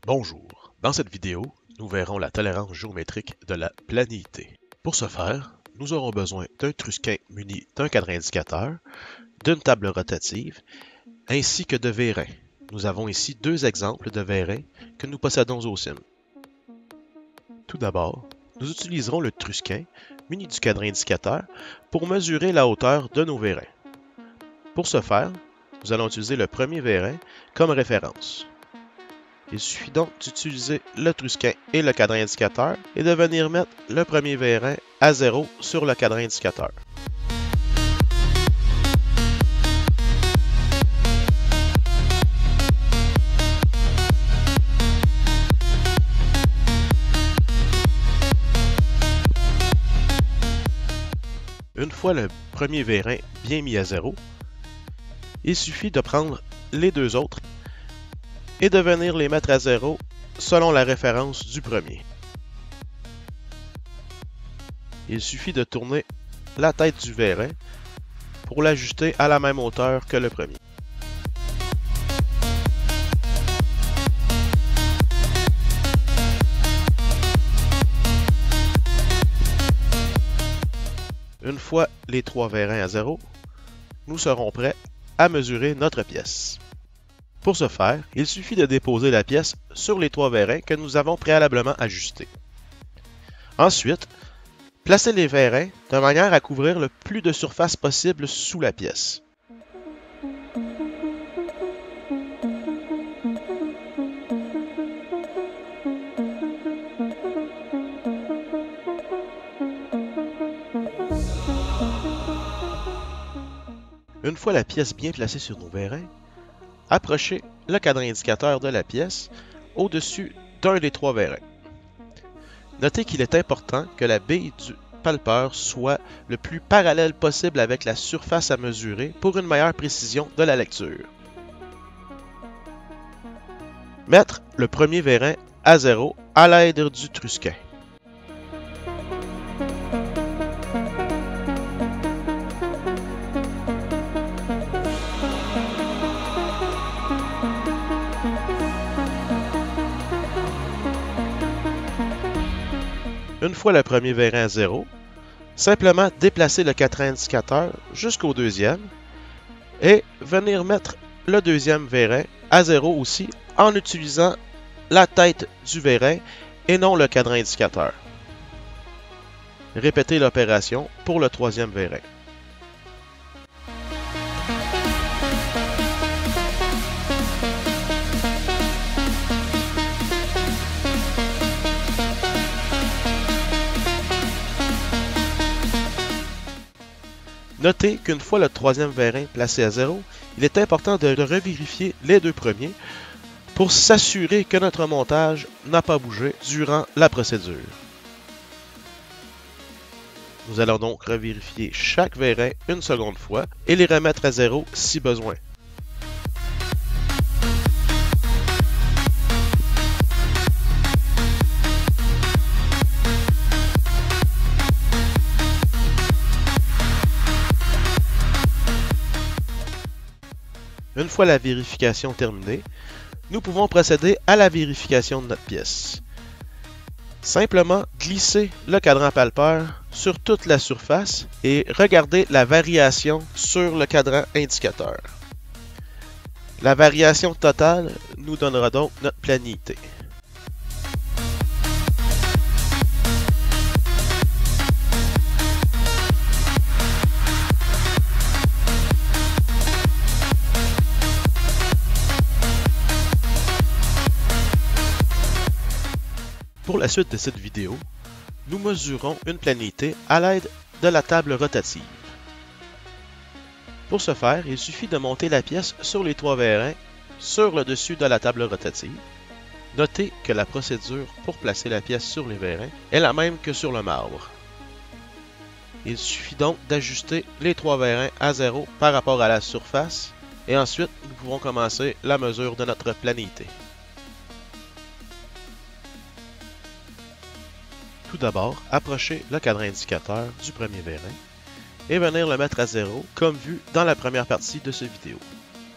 Bonjour, dans cette vidéo, nous verrons la tolérance géométrique de la planéité. Pour ce faire, nous aurons besoin d'un trusquin muni d'un cadran indicateur, d'une table rotative, ainsi que de vérins. Nous avons ici deux exemples de vérins que nous possédons au sim. Tout d'abord, nous utiliserons le trusquin muni du cadran indicateur pour mesurer la hauteur de nos vérins. Pour ce faire, nous allons utiliser le premier vérin comme référence. Il suffit donc d'utiliser le trusquin et le cadran indicateur et de venir mettre le premier vérin à 0 sur le cadran indicateur. Une fois le premier vérin bien mis à 0, il suffit de prendre les deux autres et de venir les mettre à 0 selon la référence du premier. Il suffit de tourner la tête du vérin pour l'ajuster à la même hauteur que le premier. Une fois les trois vérins à 0, nous serons prêts à mesurer notre pièce. Pour ce faire, il suffit de déposer la pièce sur les trois vérins que nous avons préalablement ajustés. Ensuite, placez les vérins de manière à couvrir le plus de surface possible sous la pièce. Une fois la pièce bien placée sur nos vérins, approchez le cadran indicateur de la pièce au-dessus d'un des trois vérins. Notez qu'il est important que la bille du palpeur soit le plus parallèle possible avec la surface à mesurer pour une meilleure précision de la lecture. Mettre le premier vérin à 0 à l'aide du trusquin. Une fois le premier vérin à 0, simplement déplacer le cadran indicateur jusqu'au deuxième et venir mettre le deuxième vérin à 0 aussi en utilisant la tête du vérin et non le cadran indicateur. Répétez l'opération pour le troisième vérin. Notez qu'une fois le troisième vérin placé à 0, il est important de revérifier les deux premiers pour s'assurer que notre montage n'a pas bougé durant la procédure. Nous allons donc revérifier chaque vérin une seconde fois et les remettre à 0 si besoin. Une fois la vérification terminée, nous pouvons procéder à la vérification de notre pièce. Simplement glisser le cadran palpeur sur toute la surface et regarder la variation sur le cadran indicateur. La variation totale nous donnera donc notre planéité. Pour la suite de cette vidéo, nous mesurons une planéité à l'aide de la table rotative. Pour ce faire, il suffit de monter la pièce sur les trois vérins sur le dessus de la table rotative. Notez que la procédure pour placer la pièce sur les vérins est la même que sur le marbre. Il suffit donc d'ajuster les trois vérins à 0 par rapport à la surface et ensuite nous pouvons commencer la mesure de notre planéité. Tout d'abord, approchez le cadran indicateur du premier vérin et venir le mettre à 0 comme vu dans la première partie de cette vidéo.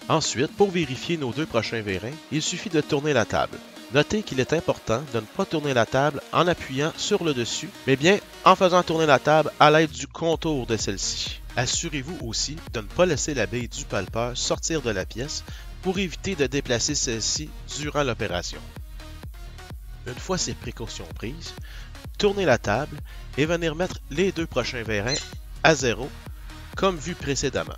Ensuite, pour vérifier nos deux prochains vérins, il suffit de tourner la table. Notez qu'il est important de ne pas tourner la table en appuyant sur le dessus, mais bien en faisant tourner la table à l'aide du contour de celle-ci. Assurez-vous aussi de ne pas laisser la bille du palpeur sortir de la pièce pour éviter de déplacer celle-ci durant l'opération. Une fois ces précautions prises, tournez la table et venir mettre les deux prochains vérins à zéro, comme vu précédemment.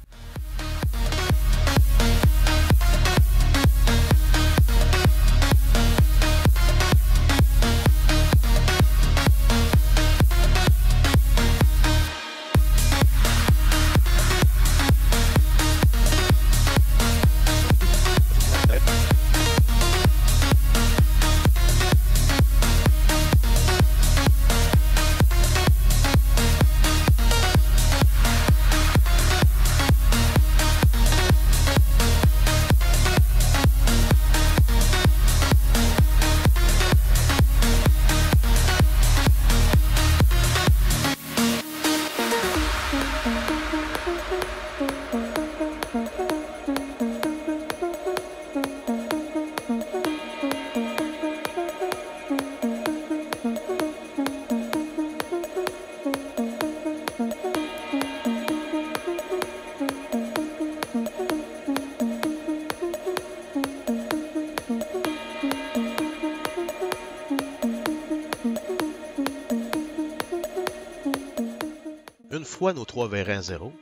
Une fois nos trois vérins à zéro,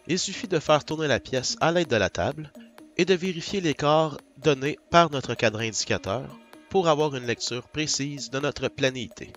il suffit de faire tourner la pièce à l'aide de la table et de vérifier l'écart donné par notre cadran indicateur pour avoir une lecture précise de notre planéité.